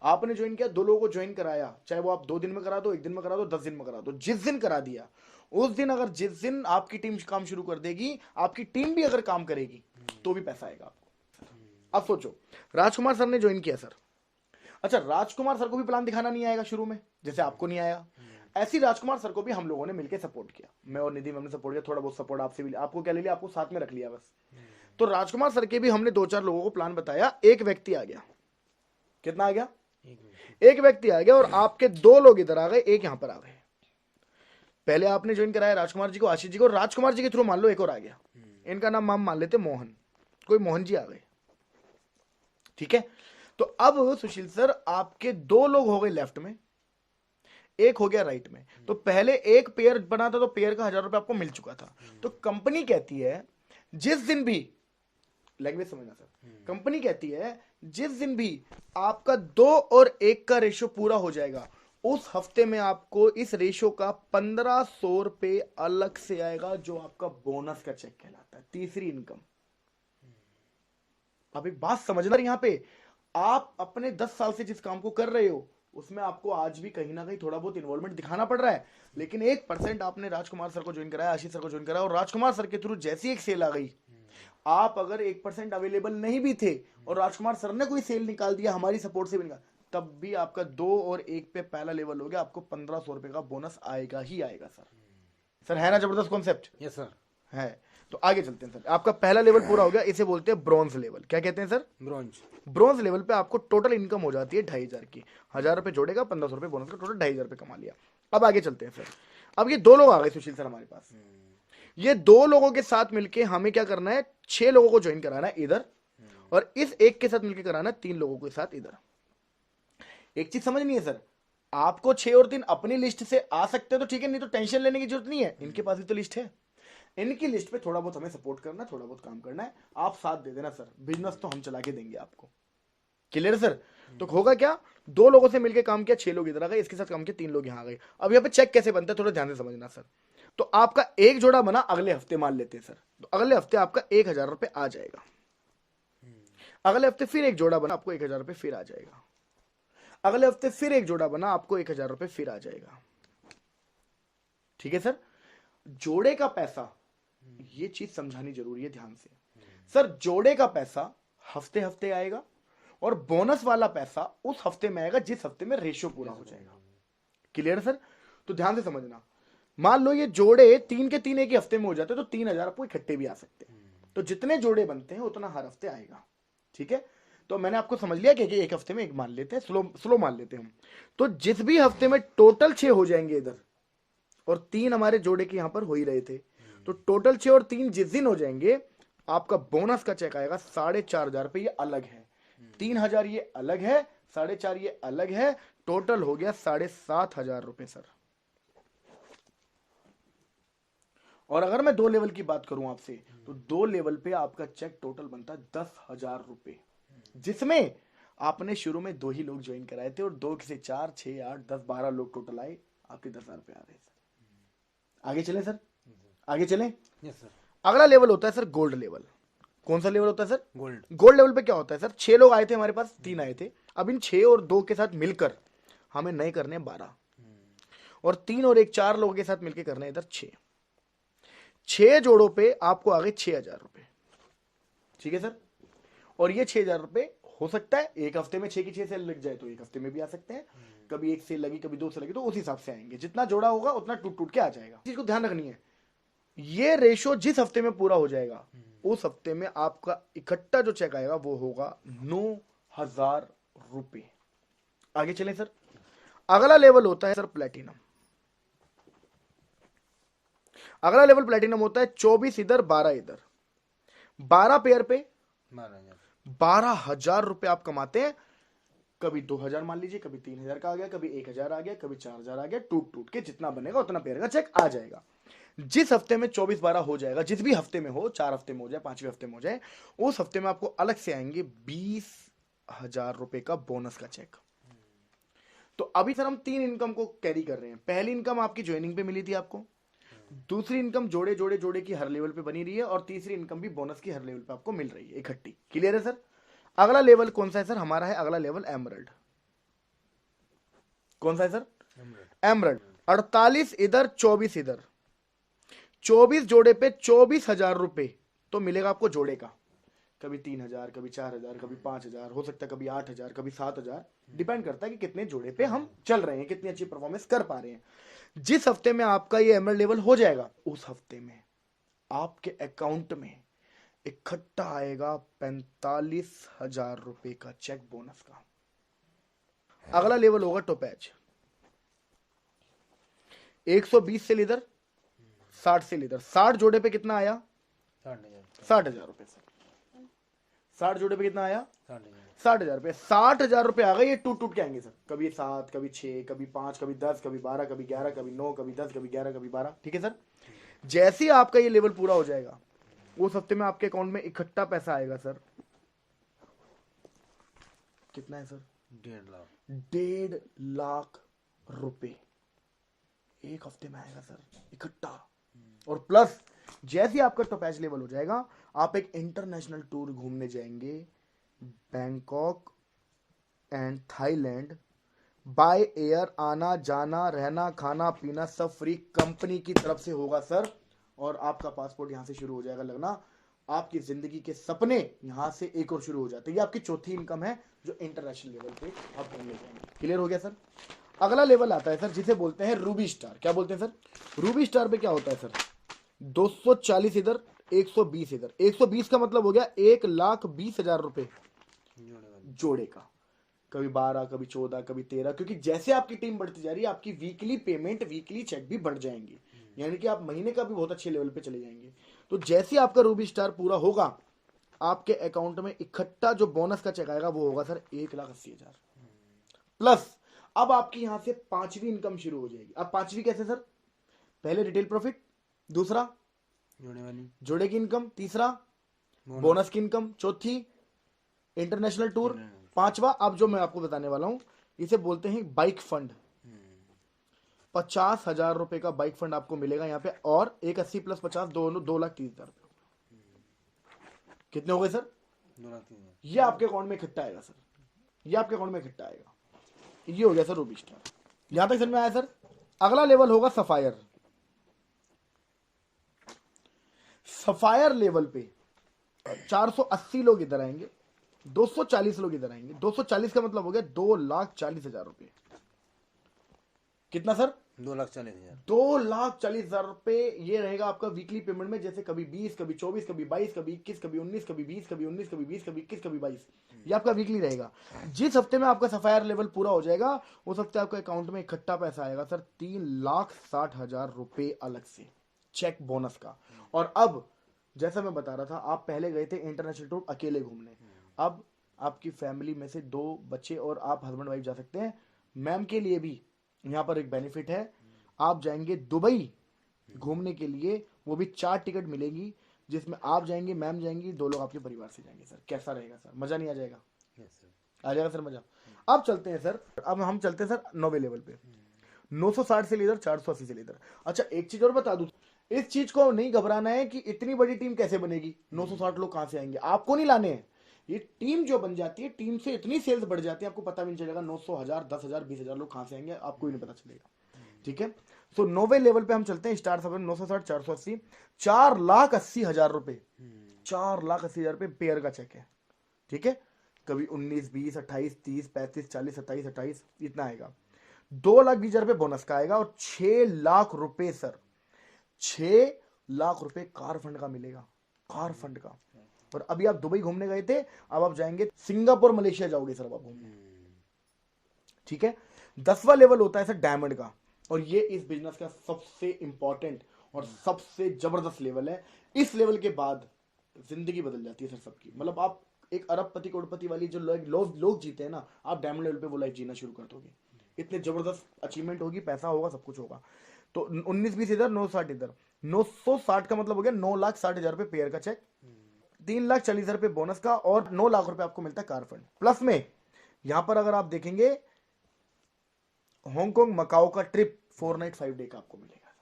आपने ज्वाइन किया, 2 लोगों को ज्वाइन कराया, चाहे वो आप 2 दिन में करा दो, 1 दिन में करा दो, 10 दिन में करा दो, जिस दिन करा दिया उस दिन, अगर जिस दिन आपकी टीम काम शुरू कर देगी, आपकी टीम भी अगर काम करेगी तो भी पैसा आएगा आपको। अब सोचो, राजकुमार सर ने ज्वाइन किया सर, अच्छा राजकुमार सर को भी प्लान दिखाना नहीं आएगा शुरू में, जैसे आपको नहीं आया, ऐसी राजकुमार सर को भी हम लोगों ने मिलकर सपोर्ट किया, मैं और निधि मैम ने सपोर्ट किया, थोड़ा बहुत सपोर्ट आपसे भी, आपको क्या ले लिया, आपको साथ में रख लिया बस। तो राजकुमार सर के भी हमने 2-4 लोगों को प्लान बताया, एक व्यक्ति आ गया, कितना आ गया, एक व्यक्ति आ गया, और आपके 2 लोग इधर आ गए, एक यहां पर आ गए। पहले आपने ज्वाइन कराया राजकुमार जी को, आशीष जी को, राजकुमार जी के थ्रू मान लो एक और आ गया, इनका नाम हम मान लेते मोहन, कोई मोहन जी आ गए, ठीक है। तो अब सुशील सर आपके 2 लोग हो गए लेफ्ट में, एक हो गया राइट में। तो पहले एक पेयर बना था, तो पेयर का 1000 रुपए आपको मिल चुका था। तो कंपनी कहती है जिस दिन भी, लैंग्वेज समझना सर, कंपनी कहती है जिस दिन भी आपका 2 और 1 का रेशियो पूरा हो जाएगा, उस हफ्ते में आपको इस रेशियो का 1500 रुपए अलग से आएगा, जो आपका बोनस का चेक कहलाता है, तीसरी इनकम। अब एक बात समझना, यहां पे आप अपने 10 साल से जिस काम को कर रहे हो उसमें आपको आज भी कहीं ना कहीं थोड़ा बहुत इन्वॉल्वमेंट दिखाना पड़ रहा है, लेकिन 1% आपने राजकुमार सर को ज्वाइन कराया, आशीष सर को ज्वाइन कराया, और राजकुमार सर के थ्रू जैसी एक सेल आ गई, आप अगर 1% अवेलेबल नहीं भी थे और राजकुमार सर ने कोई सेल निकाल दिया हमारी सपोर्ट से भी निकाल, तब भी आपका 2 और 1 पे पहला लेवल हो गया, आपको 1500 रुपए का बोनस आएगा ही आएगा सर। सर है ना जबरदस्त कॉन्सेप्ट? यस सर है। तो आगे चलते हैं सर, आपका पहला लेवल पूरा हो गया, इसे बोलते हैं ब्रॉन्ज लेवल। क्या कहते हैं सर? ब्रॉन्ज। ब्रॉन्ज लेवल पे आपको टोटल इनकम हो जाती है 2500 की, 1000 रुपए जोड़ेगा, 1500 रुपए बोनस का, टोटल 2500 रुपए कमा लिया। अब आगे चलते हैं सर, अब ये 2 लोग आ गए सुशील सर हमारे पास, ये 2 लोगों के साथ मिलके हमें क्या करना है, 6 लोगों को ज्वाइन कराना है इधर, और इस एक के साथ मिलकर कराना है 3 लोगों के साथ इधर। एक चीज समझनी है सर, आपको 6 और 3 अपनी लिस्ट से आ सकते हैं तो ठीक है, नहीं तो टेंशन लेने की जरूरत नहीं है, इनके पास भी तो लिस्ट है, इनकी लिस्ट पे थोड़ा बहुत हमें सपोर्ट करना है, थोड़ा बहुत काम करना है, आप साथ दे देना सर, बिजनेस तो हम चला के देंगे आपको। Clear sir? तो होगा क्या, 2 लोगों से मिलकर काम किया, 6 लोग इधर आ गए, इसके साथ काम किया, 3 लोग यहां आ गए। अब यहाँ पे चेक कैसे बनता है थोड़ा ध्यान से समझना सर। तो आपका एक जोड़ा बना, अगले हफ्ते मान लेते हैं सर, तो अगले हफ्ते आपका 1000 रुपए आ जाएगा, अगले हफ्ते फिर एक जोड़ा बना, आपको 1000 रुपए फिर आ जाएगा, अगले हफ्ते फिर एक जोड़ा बना, आपको 1000 रुपए फिर आ जाएगा। ठीक है सर? जोड़े का पैसा, ये चीज समझानी जरूरी है ध्यान से सर, जोड़े का पैसा हफ्ते हफ्ते आएगा, और बोनस वाला पैसा उस हफ्ते में आएगा जिस हफ्ते में रेशियो पूरा हो जाएगा। Clear sir? तो ध्यान से समझना, मान लो ये जोड़े 3 के 3 एक ही हफ्ते में हो जाते तो 3000 आपको इकट्ठे भी आ सकते हैं, तो जितने जोड़े बनते हैं उतना हर हफ्ते आएगा। ठीक है? तो मैंने आपको समझ लिया कि एक हफ्ते में एक मान लेते हैं, स्लो मान लेते हैं हम। तो जिस भी हफ्ते में टोटल 6 हो जाएंगे इधर, और 3 हमारे जोड़े के यहां पर हो ही रहे थे, तो टोटल 6 और 3 जिस दिन हो जाएंगे, आपका बोनस का चेक आएगा 4500 रुपए, ये अलग है, 3000 ये अलग है, 4500 ये अलग है, टोटल हो गया 7500 रुपए सर। और अगर मैं 2 लेवल की बात करूं आपसे, तो 2 लेवल पे आपका चेक टोटल बनता है 10,000 रुपए, जिसमें आपने शुरू में 2 ही लोग ज्वाइन कराए थे, और 2 से 4, 6, 8, 10, 12 लोग टोटल आए, आपके 10,000 रुपए आ रहे सर। आगे चलें सर, आगे चलें। Yes sir. अगला लेवल होता है सर गोल्ड लेवल। कौन सा लेवल होता है सर? गोल्ड। गोल्ड लेवल पे क्या होता है सर, 6 लोग आए थे हमारे पास, 3 आए थे, अब इन 6 और 2 के साथ मिलकर हमें नए करने 12, और 3 और 1 4 लोगों के साथ मिलकर करने इधर 6 जोड़ों पे आपको आ गए 6000 रुपए। ठीक है सर? और ये 6000 रुपए हो सकता है एक हफ्ते में 6 की 6 सेल लग जाए तो एक हफ्ते में भी आ सकते हैं, कभी 1 सेल लगी, कभी 2 सेल लगी, तो उस हिसाब से आएंगे, जितना जोड़ा होगा उतना टूट टूट के आ जाएगा। चीज को ध्यान रखनी है, ये रेशो जिस हफ्ते में पूरा हो जाएगा, उस हफ्ते में आपका इकट्ठा जो चेक आएगा वो होगा 9000 रुपए। आगे चलें सर, अगला लेवल होता है सर प्लेटिनम। अगला लेवल प्लेटिनम होता है 24 इधर 12 इधर, 12 पेयर पे 12,000 रुपए आप कमाते हैं। कभी 2000 मान लीजिए, कभी 3000 का आ गया, कभी 1000 आ गया, कभी 4000 आ गया, टूट टूट के जितना बनेगा उतना पेयर का चेक आ जाएगा। जिस हफ्ते में 24-12 हो जाएगा, जिस भी हफ्ते में हो, 4 हफ्ते में हो जाए, 5वें हफ्ते में हो जाए, उस हफ्ते में आपको अलग से आएंगे 20,000 रुपए का बोनस का चेक। तो अभी सर हम 3 इनकम को कैरी कर रहे हैं। पहली इनकम आपकी ज्वाइनिंग पे मिली थी आपको, दूसरी इनकम जोड़े जोड़े जोड़े की हर लेवल पे बनी रही है, और तीसरी इनकम भी बोनस की हर लेवल पे आपको मिल रही है इकट्ठी। क्लियर है सर? अगला लेवल कौन सा है सर? हमारा है अगला लेवल एमरल्ड। कौन सा है सर? एमरल्ड। 48 इधर 24 इधर, 24 जोड़े पे 24,000 रुपए तो मिलेगा आपको जोड़े का। कभी 3,000, कभी 4,000, कभी 5,000, हो सकता है कभी 8,000, कभी 7,000, डिपेंड करता है कि कितने जोड़े पे हम चल रहे हैं, कितनी अच्छी परफॉर्मेंस कर पा रहे हैं। जिस हफ्ते में आपका ये एमरल्ड लेवल हो जाएगा, उस हफ्ते में आपके अकाउंट में इकट्ठा आएगा 45,000 रुपए का चेक बोनस का। अगला लेवल होगा टोपैच। 120 से लीडर, 60 से लीडर। 60 जोड़े पे कितना आया? 60,000 रुपए सर। 60 जोड़े पे कितना आया? 60,000 रुपए। 60,000 रुपए आ गए, ये टूट टूट के आएंगे सर। कभी 7, कभी 6, कभी 5, कभी 10, कभी 12, कभी 11, कभी 9, कभी 10, कभी 11, कभी 12। ठीक है सर? जैसे ही आपका ये लेवल पूरा हो जाएगा, उस हफ्ते में आपके अकाउंट में इकट्ठा पैसा आएगा सर। कितना है सर? 1.5 लाख रुपए एक हफ्ते में आएगा सर इकट्ठा। और प्लस जैसे ही आपका टॉपैच लेवल हो जाएगा, आप एक इंटरनेशनल टूर घूमने जाएंगे, Bangkok and Thailand, by air, आना जाना रहना खाना पीना सब फ्री कंपनी की तरफ से होगा सर। और आपका पासपोर्ट यहां से शुरू हो जाएगा लगना। आपकी जिंदगी के सपने यहां से एक और शुरू हो जाते हैं। ये आपकी चौथी इनकम है जो इंटरनेशनल लेवल पे आप घूमने जाएंगे। क्लियर हो गया सर? अगला लेवल आता है सर जिसे बोलते हैं रूबी स्टार। क्या बोलते हैं सर? रूबी स्टार पे क्या होता है सर? 240 इधर, 120 इधर। 120 का मतलब हो गया 1,20,000 रुपए जोड़े का। कभी 12, कभी 14, कभी 13, क्योंकि जैसे आपकी टीम बढ़ती जा रही है, आपकी वीकली पेमेंट, वीकली चेक भी बढ़ जाएंगे, यानी कि आप महीने का भी बहुत अच्छे लेवल पे चले जाएंगे। तो जैसे ही आपका रूबी स्टार पूरा होगा, आपके अकाउंट में इकट्ठा जो बोनस का चेक आएगा वो होगा सर 1,80,000 प्लस। अब आपकी यहां से पांचवी इनकम शुरू हो जाएगी। अब पांचवी कैसे सर? पहले रिटेल प्रॉफिट, दूसरा जोड़े की इनकम, तीसरा बोनस की इनकम, चौथी इंटरनेशनल टूर, पांचवा अब जो मैं आपको बताने वाला हूं इसे बोलते हैं बाइक फंड। 50,000 रुपए का बाइक फंड आपको मिलेगा यहाँ पे। और 180 प्लस 50 दोनों 2,30,000 रुपए। कितने हो गए सर? 2,30,000। ये आपके अकाउंट में इकट्ठा आएगा सर। ये आपके अकाउंट में इकट्ठा आएगा। ये हो गया सर रूबी स्टार। यहां तक समझ में आया सर? अगला लेवल होगा सफायर। सफायर लेवल पे 480 लोग इधर आएंगे, 240 लोग इधर आएंगे। 240 का मतलब हो गया 2,40,000 रुपए। कितना सर? 2,40,000। 2,40,000 रुपए ये रहेगा आपका वीकली पेमेंट में। जैसे कभी 20, कभी 24, कभी 22, कभी 21, कभी 19, कभी 20, कभी 19, कभी 20, कभी 21, कभी 22। ये आपका वीकली रहेगा। जिस हफ्ते में आपका सफायर लेवल पूरा हो जाएगा, उस हफ्ते आपके अकाउंट में इकट्ठा पैसा आएगा सर 3,60,000 रुपए अलग से चेक बोनस का। और अब जैसा मैं बता रहा था, आप पहले गए थे इंटरनेशनल टूर अकेले घूमने, अब आपकी फैमिली में से 2 बच्चे और आप हस्बैंड वाइफ जा सकते हैं। मैम के लिए भी यहाँ पर एक बेनिफिट है, आप जाएंगे दुबई घूमने के लिए, वो भी 4 टिकट मिलेगी, जिसमें आप जाएंगे, मैम जाएंगी, 2 लोग आपके परिवार से जाएंगे सर। कैसा रहेगा सर? मजा नहीं आ जाएगा? आ जाएगा सर मजा। अब चलते हैं सर, अब हम चलते हैं सर 9वें लेवल पे। 960 से लेकर 480 से लेकर। अच्छा एक चीज और बता दूं, इस चीज को नहीं घबराना है कि इतनी बड़ी टीम कैसे बनेगी, 960 लोग कहां से आएंगे, आपको नहीं लाने हैं। ये टीम जो बन जाती है, टीम से इतनी सेल्स बढ़ जाती है, आपको पता भी नहीं चलेगा 900, 1000, 10,000, 20,000 लोग कहां से आएंगे, आपको ही नहीं पता चलेगा। ठीक है? सो 9वें लेवल पे हम चलते हैं। स्टार सब 960, 480, 4,80,000 रुपए। 4,80,000 रुपए पेयर का चेक है। ठीक है? कभी 19, 20, 28, 30, 35, 40, 27, 28 इतना आएगा। 2,20,000 रुपए बोनस का आएगा। और 6 लाख रुपए सर, 6 लाख रुपए कार फंड का मिलेगा, कार फंड का। और अभी आप दुबई घूमने गए थे, अब आप जाएंगे सिंगापुर, मलेशिया जाओगे सर आप घूमने। ठीक है? 10वां लेवल होता है सर डायमंड का, और ये इस बिजनेस का सबसे इंपॉर्टेंट और सबसे जबरदस्त लेवल है। इस लेवल के बाद जिंदगी बदल जाती है सर सबकी। मतलब आप एक अरबपति करोड़पति वाली जो लोग जीते हैं ना, आप डायमंड लेवल पे वो लाइफ जीना शुरू कर दोगे। इतने जबरदस्त अचीवमेंट होगी, पैसा होगा, सब कुछ होगा। तो 19-20 इधर, 960 इधर। 960 का मतलब हो गया 9,60,000 रुपए पेयर का चेक, 3,40,000 रुपए बोनस का, और 9 लाख रुपए आपको मिलता है कार फंड। प्लस में यहां पर अगर आप देखेंगे, हांगकांग मकाओ का ट्रिप 4 नाइट 5 डे का आपको मिलेगा।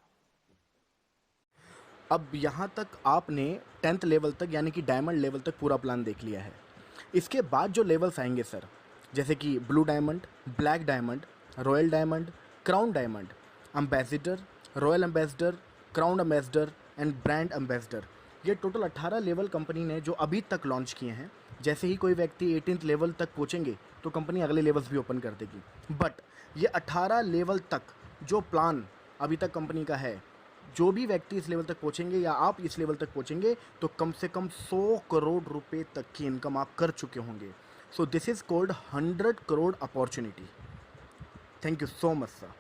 अब यहाँ तक आपने 10th लेवल तक यानी कि डायमंड लेवल तक पूरा प्लान देख लिया है। इसके बाद जो लेवल्स आएंगे सर, जैसे कि blue diamond, black diamond, royal diamond, crown diamond, ambassador, royal ambassador, crown ambassador and brand ambassador, ये टोटल 18 लेवल कंपनी ने जो अभी तक लॉन्च किए हैं। जैसे ही कोई व्यक्ति 18th लेवल तक पहुँचेंगे तो कंपनी अगले लेवल्स भी ओपन कर देगी। बट ये 18 लेवल तक जो प्लान अभी तक कंपनी का है, जो भी व्यक्ति इस लेवल तक पहुंचेंगे या आप इस लेवल तक पहुंचेंगे तो कम से कम 100 करोड़ रुपए तक की इनकम आप कर चुके होंगे। So this is called 100 crore opportunity. Thank you so much sir.